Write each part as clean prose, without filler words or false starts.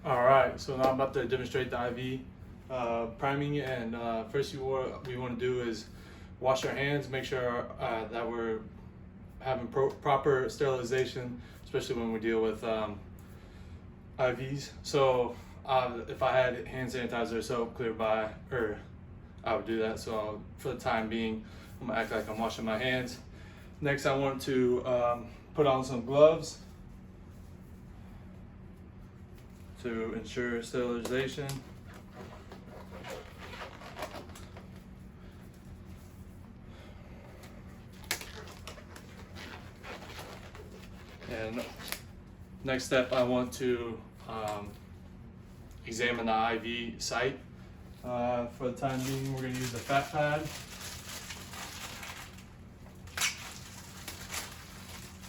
All right, so now I'm about to demonstrate the IV priming, and first we want to do is wash our hands, make sure that we're having proper sterilization, especially when we deal with IVs. So if I had hand sanitizer or soap clear by, or I would do that. So for the time being, I'm gonna act like I'm washing my hands. Next, I want to put on some gloves to ensure sterilization. And next step, I want to examine the IV site. For the time being, we're going to use a fat pad.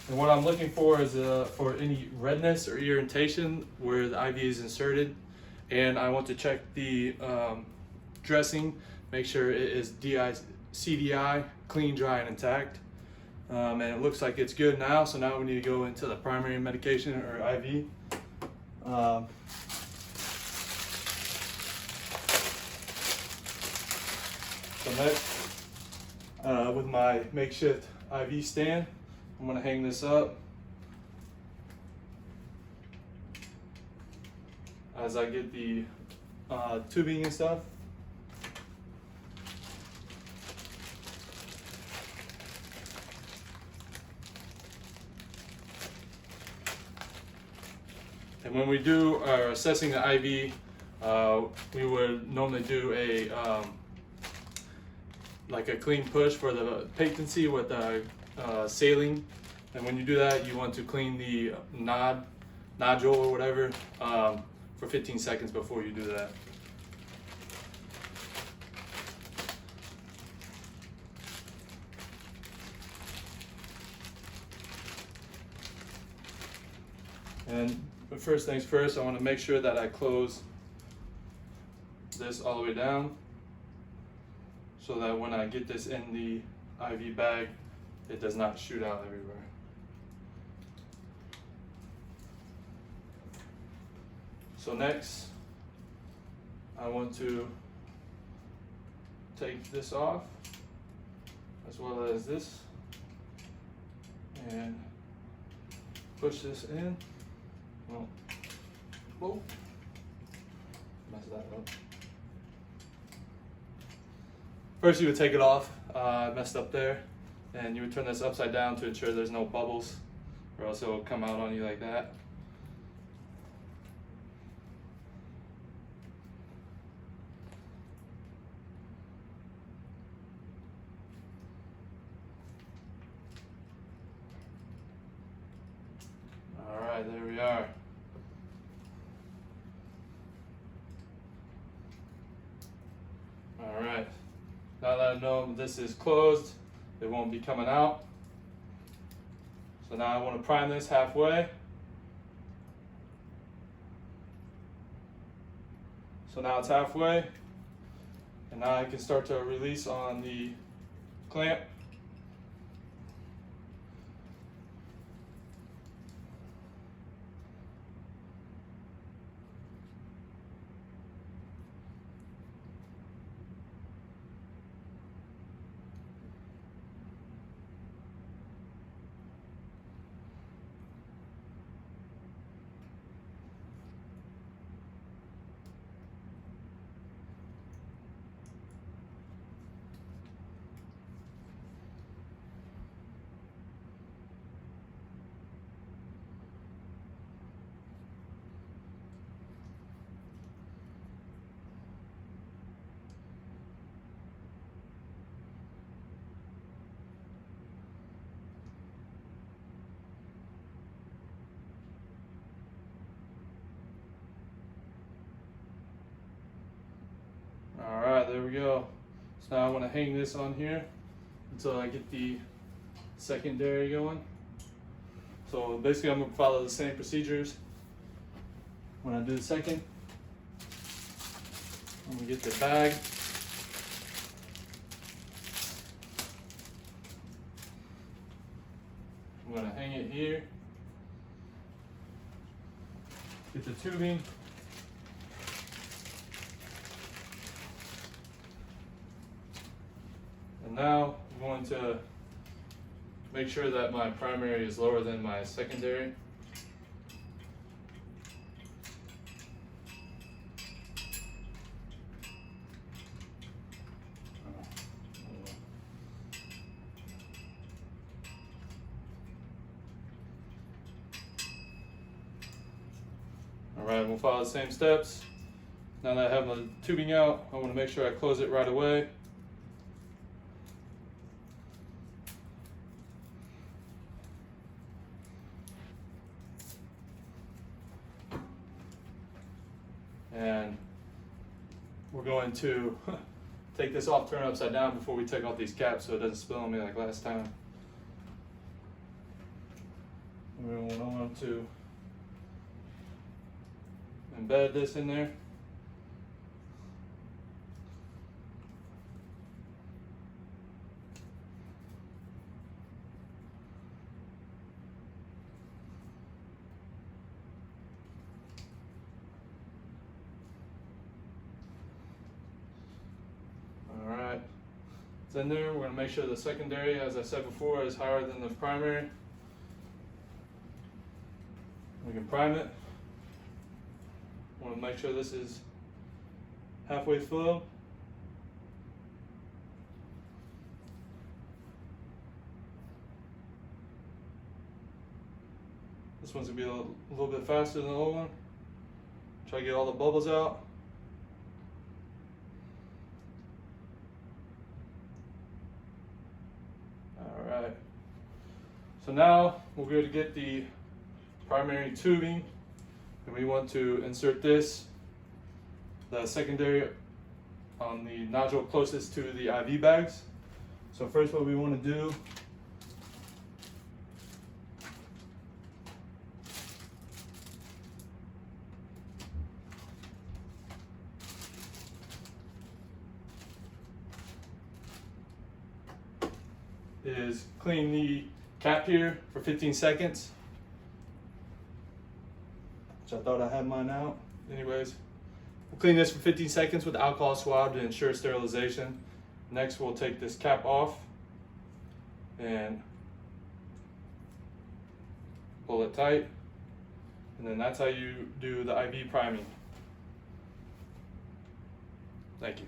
And what I'm looking for is for any redness or irritation where the IV is inserted. And I want to check the dressing, make sure it is CDI, clean, dry, and intact. And it looks like it's good now, so now we need to go into the primary medication or IV. So next, with my makeshift IV stand, I'm going to hang this up as I get the tubing and stuff. And when we do assessing the IV, we would normally do a like a clean push for the patency with saline. And when you do that, you want to clean the nodule or whatever for 15 seconds before you do that. But first things first, I want to make sure that I close this all the way down so that when I get this in the IV bag, it does not shoot out everywhere. So next, I want to take this off as well as this and push this in. Whoa, mess that up. First you would take it off, messed up there, and you would turn this upside down to ensure there's no bubbles, or else it will come out on you like that. All right, there we are. All right, now that I know this is closed, it won't be coming out. So now I want to prime this halfway. So now it's halfway, and now I can start to release on the clamp. All right, there we go. So now I want to hang this on here until I get the secondary going. So basically I'm going to follow the same procedures. When I do the second, I'm going to get the bag. I'm going to hang it here. Get the tubing going to make sure that my primary is lower than my secondary. Alright, we'll follow the same steps. Now that I have my tubing out, I want to make sure I close it right away. And we're going to take this off, turn it upside down before we take off these caps so it doesn't spill on me like last time. We want to embed this in there. Alright, it's in there. We're going to make sure the secondary, as I said before, is higher than the primary. We can prime it. Want to make sure this is halfway filled. This one's going to be a little bit faster than the old one. Try to get all the bubbles out. Alright. So now we're going to get the primary tubing. And we want to insert the secondary on the nodule closest to the IV bags. So first what we want to do is clean the cap here for 15 seconds. I thought I had mine out. Anyways, we'll clean this for 15 seconds with alcohol swab to ensure sterilization. Next, we'll take this cap off and pull it tight. And then that's how you do the IV priming. Thank you.